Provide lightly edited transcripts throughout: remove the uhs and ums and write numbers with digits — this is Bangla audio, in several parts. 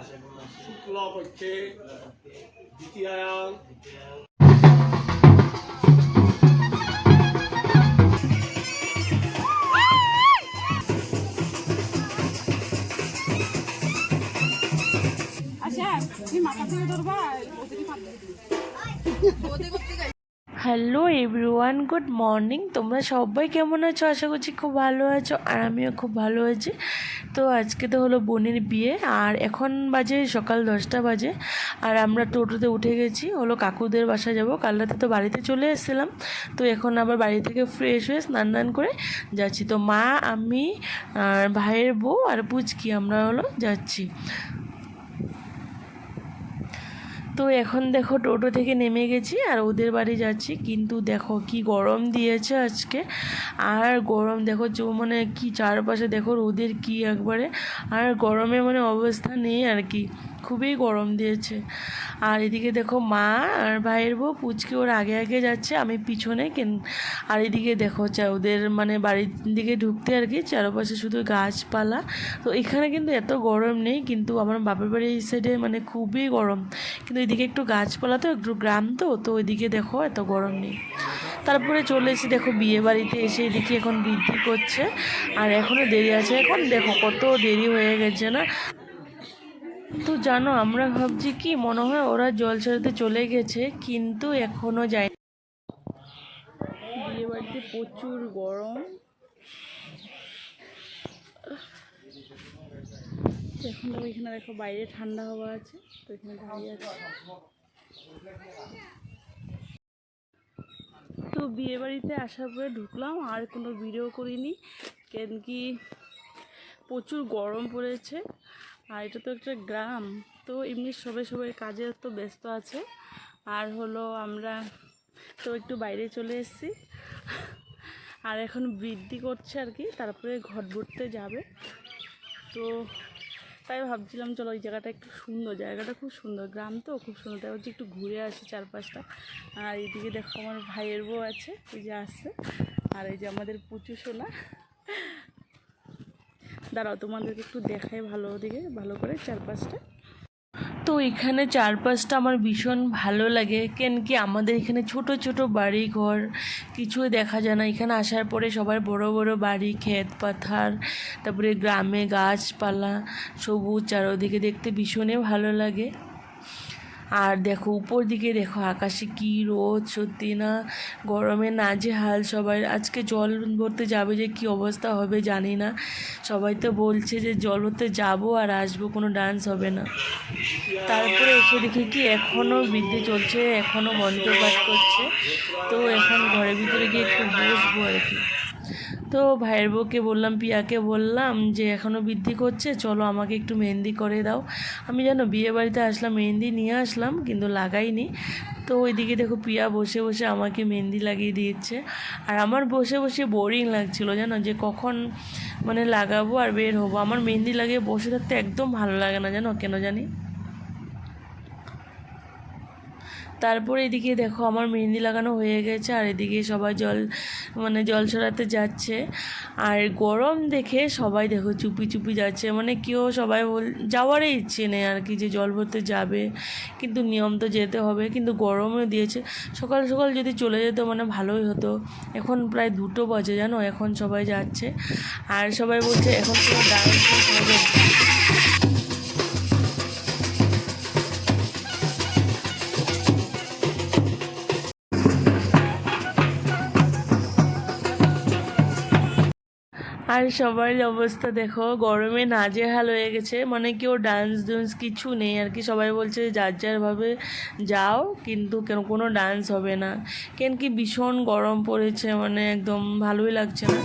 শুক্লপক্ষে দ্বিতীয়ায়াম হ্যালো এভরিওয়ান, গুড মর্নিং। তোমরা সবাই কেমন আছো? আশা করছি খুব ভালো আছো, আর আমিও খুব ভালো আছি। তো আজকে তো হলো বোনের বিয়ে, আর এখন বাজে সকাল 10টা বাজে, আর আমরা টোটোতে উঠে গেছি হলো কাকুদের বাসা যাব। কাল রাতে তো বাড়িতে চলে এসেছিলাম, তো এখন আবার বাড়ি থেকে ফ্রেশ হয়ে স্নান করে যাচ্ছি। তো মা, আমি আর ভাইয়ের বউ আর পুচকি আমরা হলো যাচ্ছি। তো এখন দেখো টোটো থেকে নেমে গেছি আর ওদের বাড়ি যাচ্ছি, কিন্তু দেখো কি গরম দিয়েছে আজকে। আর গরম দেখো মানে কি চারপাশে দেখো রোদের কি একবারে, আর গরমে মানে অবস্থা নেই আর কি, খুবই গরম দিয়েছে। আর এদিকে দেখো মা আর ভাইয়ের বউ পুচকে ওর আগে আগে যাচ্ছে, আমি পিছনে। আর এদিকে দেখো ওদের মানে বাড়ির দিকে ঢুকতে আর কি চারপাশে শুধু গাছপালা। তো এখানে কিন্তু এত গরম নেই, কিন্তু আমার বাপের বাড়ির সাইডে মানে খুবই গরম, কিন্তু এদিকে একটু গাছপালা তো একটু গ্রাম, তো ওইদিকে দেখো এত গরম নেই। তারপরে চলে এসে দেখো বিয়ে বাড়িতে এসে এদিকে এখন বৃদ্ধি করছে, আর এখনও দেরি আছে। এখন দেখো কত দেরি হয়ে গেছে না। তো জানো আমরা ভাবছি কি মনে হয় ওরা জল ছাড়তে চলে গেছে, কিন্তু এখনও যায়। বিয়ে বাড়িতে প্রচুর গরম, এখন দেখো এখানে দেখো বাইরে ঠান্ডা হাওয়া আছে, তো এখানে দাঁড়িয়ে আছে। তো বিয়ে বাড়িতে আসার পরে ঢুকলাম, আর কোনো ভিডিও করিনি, কেন কি প্রচুর গরম পড়েছে। আর এটা তো একটা গ্রাম, তো এমনি সবাই কাজে তো ব্যস্ত আছে। আর হলো আমরা তো একটু বাইরে চলে এসেছি, আর এখন বৃদ্ধি করছে আর কি, তারপরে ঘট ভরতে যাবে। তো তাই ভাবছিলাম চলো ওই জায়গাটা একটু সুন্দর, জায়গাটা খুব সুন্দর, গ্রাম তো খুব সুন্দর, তাই হচ্ছে একটু ঘুরে আসি চারপাশটা। আর এইদিকে দেখো আমার ভাইয়ের বউ আছে, এই যে আসছে, আর এই যে আমাদের পুচু সোনা। দাঁড়াও তোমাদেরকে একটু দেখাই ভালো করে চারপাশটা। তো এখানে চারপাশটা আমার ভীষণ ভালো লাগে, কেন কি আমাদের এখানে ছোট ছোট বাড়ি ঘর কিছুই দেখা যায় না। এখানে আসার পরে সবার বড় বড় বাড়ি, ক্ষেত পাথার, তারপরে গ্রামে গাছপালা সবুজ চারদিকে, দেখতে ভীষণই ভালো লাগে। আর দেখো উপর দিকে দেখো আকাশে কি রোদ, সত্যি না গরমে নাজেহাল সবাই। আজকে জল ভরতে যাবে, যে কি অবস্থা হবে জানি না। সবাই তো বলছে যে জল ভরতে যাবো আর আসবো, কোনো ডান্স হবে না। তারপরে এসে দেখি কি এখনও বৃদ্ধি চলছে, এখনও মন্ত্র পাঠ করছে। তো এখন ঘরের ভিতরে গিয়ে একটু বসবো আর কি। তো ভাইয়ের বউকে বললাম, পিয়াকে বললাম যে এখনও বৃদ্ধি করছে, চলো আমাকে একটু মেহেন্দি করে দাও। আমি জানো বিয়ে বাড়িতে আসলাম, মেহেন্দি নিয়ে আসলাম কিন্তু লাগাইনি। তো ওইদিকে দেখো পিয়া বসে বসে আমাকে মেহেন্দি লাগিয়ে দিয়েছে, আর আমার বসে বসে বোরিং লাগছিল জানো, যে কখন মানে লাগাবো আর বের হবো। আমার মেহেন্দি লাগিয়ে বসে থাকতে একদম ভালো লাগে না জানো, কেন জানি। তারপরে এদিকে দেখো আমার মেহেন্দি লাগানো হয়ে গেছে, আর এদিকে সবাই জল ছড়াতে যাচ্ছে। আর গরম দেখে সবাই দেখো চুপি চুপি যাচ্ছে, মানে কেউ সবাই যাওয়ারই ইচ্ছে নেই আর কি, যে জল ভরতে যাবে, কিন্তু নিয়ম তো যেতে হবে। কিন্তু গরমও দিয়েছে, সকাল সকাল যদি চলে যেত মানে ভালোই হতো। এখন প্রায় 2টো বাজে জানো, এখন সবাই যাচ্ছে, আর সবাই বলছে এখন তো ডান্স হবে। আর সবার অবস্থা দেখো গরমে নাজেহাল হয়ে গেছে, মানে কেউ ডান্স কিছু নেই আর কি। সবাই বলছে যার যারভাবে যাও, কিন্তু কেন কোনো ডান্স হবে না, কেন কি ভীষণ গরম পড়েছে, মানে একদম ভালোই লাগছে না।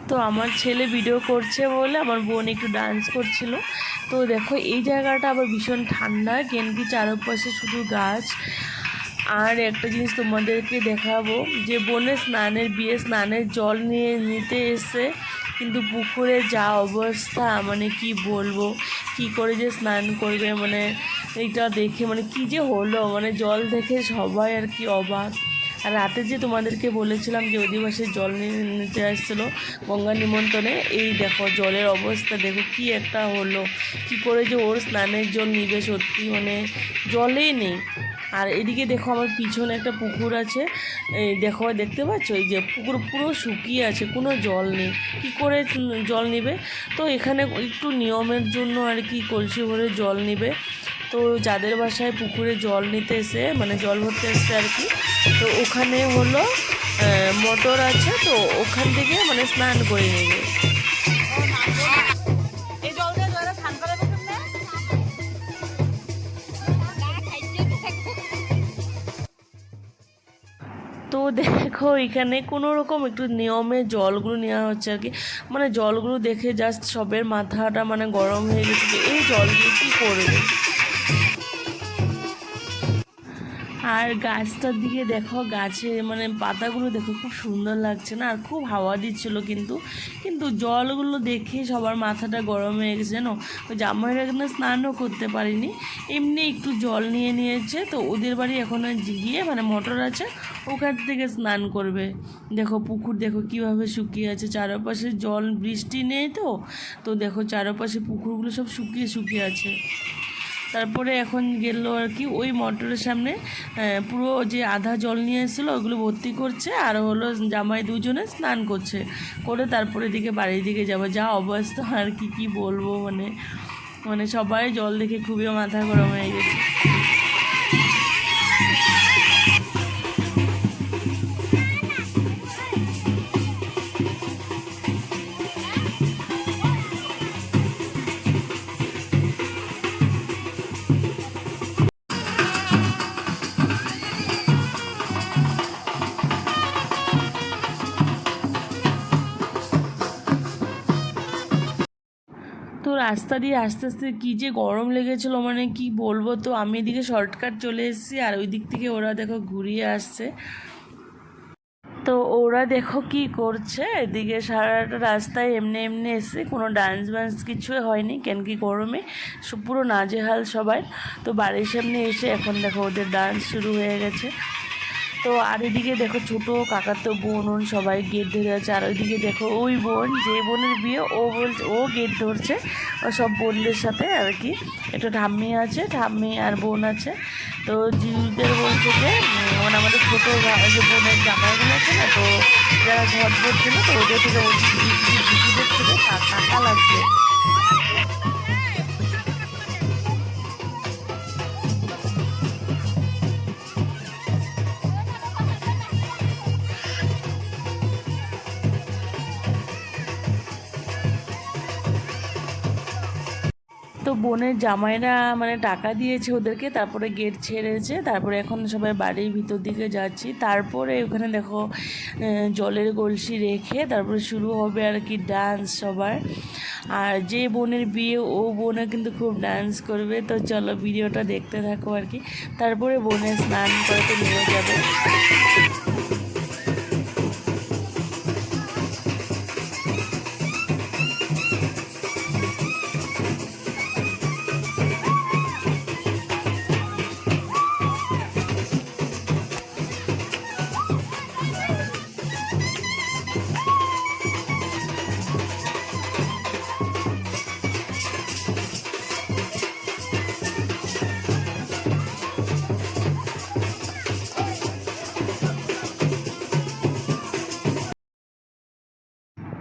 তো আমার ছেলে ভিডিও করছে বলে আমার বোন একটু ডান্স করছিল। তো দেখো এই জায়গাটা আবার ভীষণ ঠান্ডা, কেন কি চারপাশে শুধু গাছ। আর একটা জিনিস তোমাদেরকে দেখাবো, যে বোনের স্নানের জল নিতে এসে, কিন্তু পুকুরে যা অবস্থা, মানে কি বলবো, কি করে যে স্নান করবে, মানে এইটা দেখে মানে কি যে হলো, মানে জল দেখে সবাই আর কি অবাক। আর রাতে যে তোমাদেরকে বলেছিলাম যে অধিবাসীর জল নিতে আসছিলো গঙ্গা নিমন্ত্রণে, এই দেখো জলের অবস্থা দেখো কি একটা হলো, কি করে যে ওর স্নানের জল নিবে, সত্যি মানে জলেই নেই। আর এদিকে দেখো আমার পিছনে একটা পুকুর আছে, এই দেখো দেখতে পাচ্ছ, এই যে পুকুর পুরো শুকিয়ে আছে, কোনো জল নেই, কি করে জল নিবে। তো এখানে একটু নিয়মের জন্য আর কি কলসি ভরে জল নিবে। তো যাদের বাসায় পুকুরে জল নিতে এসে মানে জল ভরতে এসছে আর কি, তো ওখানে হলো মোটর আছে, তো ওখান থেকে মানে স্নান করে নেবে। তো দেখো এখানে কোনো রকম একটু নিয়মে জলগুলো নেওয়া হচ্ছে আর কি, মানে জলগুলো দেখে জাস্ট সবের মাথাটা মানে গরম হয়ে গেছে যে এই জলগুলো কী করবে। আর গাছটার দিকে দেখো, গাছে মানে পাতাগুলো দেখো খুব সুন্দর লাগছে না, আর খুব হাওয়া দিচ্ছিল, কিন্তু কিন্তু জলগুলো দেখে সবার মাথাটা গরম হয়ে গেছে জানো। ওই জামাইরা এখানে স্নানও করতে পারিনি, এমনি একটু জল নিয়ে নিয়েছে। তো ওদের বাড়ি এখন গিয়ে মানে মোটর আছে, ওখান থেকে স্নান করবে। দেখো পুকুর দেখো কীভাবে শুকিয়ে আছে, চারপাশে জল, বৃষ্টি নেই তো, তো দেখো চারপাশে পুকুরগুলো সব শুকিয়ে শুকিয়ে আছে। তারপরে এখন গেল আর কি ওই মোটরের সামনে পুরো যে আধা জল নিয়ে এসেছিলো ওগুলো ভর্তি করছে, আর হলো জামাই দুজনে স্নান করছে, করে তারপরে দিকে বাড়ির দিকে যাবো। যা অবস্থা আর কি বলবো, মানে মানে সবাই জল দেখে খুবই মাথা গরম হয়ে গেছে। তো রাস্তা দিয়ে আস্তে আস্তে কী যে গরম লেগেছিলো, মানে কি বলবো। তো আমি এদিকে শর্টকাট চলে এসেছি, আর ওই দিক থেকে ওরা দেখো ঘুরিয়ে আসছে। তো ওরা দেখো কি করছে, এদিকে সারাটা রাস্তায় এমনি এমনি এসে কোনো ডান্স বান্স কিছুই হয়নি, কেন কি গরমে পুরো নাজেহাল সবাই। তো বাড়ির সামনে এসে এখন দেখো ওদের ডান্স শুরু হয়ে গেছে। তো আর এদিকে দেখো ছোটো কাকার তো বোন সবাই গেট ধরে আছে, আর ওইদিকে দেখো ওই বোন, যে বোনের বিয়ে ও বলছে ও গেট ধরছে, ও সব বোনদের সাথে আর কি। একটা ঠাম্মি আছে, ঠাম্মি আর বোন আছে। তো জিউদের বলছে যে মানে আমাদের ছোটো যে বোনের জামাইগুলো আছে না, তো যারা ঘর ধরছিল, তো ওদের থেকে দিদিদের থেকে টাকা লাগছে। তো বোনের জামাইরা মানে টাকা দিয়েছে ওদেরকে, তারপরে গেট ছেড়েছে, তারপরে এখন সবাই বাড়ির ভিতর দিকে যাচ্ছি। তারপরে ওখানে দেখো জলের কলসি রেখে তারপরে শুরু হবে আর কি ডান্স সবার। আর যে বোনের বিয়ে ও বোনে কিন্তু খুব ডান্স করবে। তো চলো ভিডিওটা দেখতে থাকো আর কি। তারপরে বোনের স্নান করতে নিয়ে যাবে।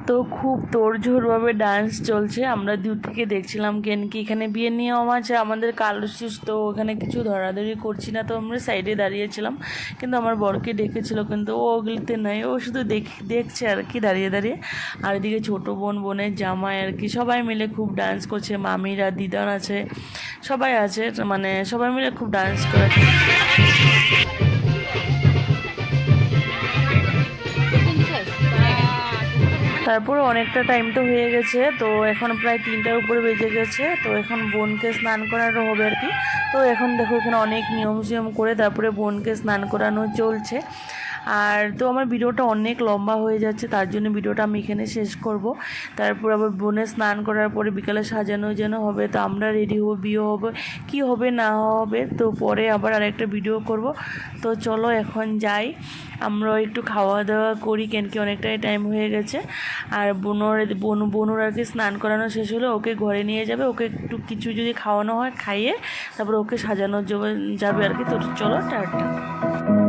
তো খুব তোড়জোড়ভাবে ডান্স চলছে, আমরা দূর থেকে দেখছিলাম। কেন কি এখানে বিয়ের নিয়ম আছে আমাদের কালশিস, তো ওখানে কিছু ধরাধরি করছি না, তো আমরা সাইডে দাঁড়িয়েছিলাম। কিন্তু আমার বরকে ডেকেছিল, কিন্তু ও ওগুলিতে নাই, ও শুধু দেখছে আর কি দাঁড়িয়ে দাঁড়িয়ে। আর এদিকে ছোটো বোন, বোনের জামাই আর কি সবাই মিলে খুব ডান্স করছে, মামিরা, দিদান আছে, সবাই আছে, মানে সবাই মিলে খুব ডান্স করেছে। তারপরে অনেকটা টাইম তো হয়ে গেছে, তো এখন প্রায় 3টার উপরে বেজে গেছে। তো এখন বোনকে স্নান করানো হবে আর কি। তো এখন দেখো এখানে অনেক নিয়ম করে তারপরে বোনকে স্নান করানো চলছে। আর তো আমার ভিডিওটা অনেক লম্বা হয়ে যাচ্ছে, তার জন্য ভিডিওটা আমি এখানে শেষ করব। তারপর আবার বোনের স্নান করার পরে বিকালে সাজানো যেন হবে, তো আমরা রেডি হবো, বিয়ে হবে কি হবে না হবে তো পরে আবার আরেকটা ভিডিও করব। তো চলো এখন যাই, আমরা একটু খাওয়া দাওয়া করি, কেন কি অনেকটাই টাইম হয়ে গেছে। আর বোনুর আর কি স্নান করানো শেষ হলে ওকে ঘরে নিয়ে যাবে, ওকে একটু কিছু যদি খাওয়ানো হয় খাইয়ে তারপর ওকে সাজানো যাবে আর কি। তো চলো টাটা।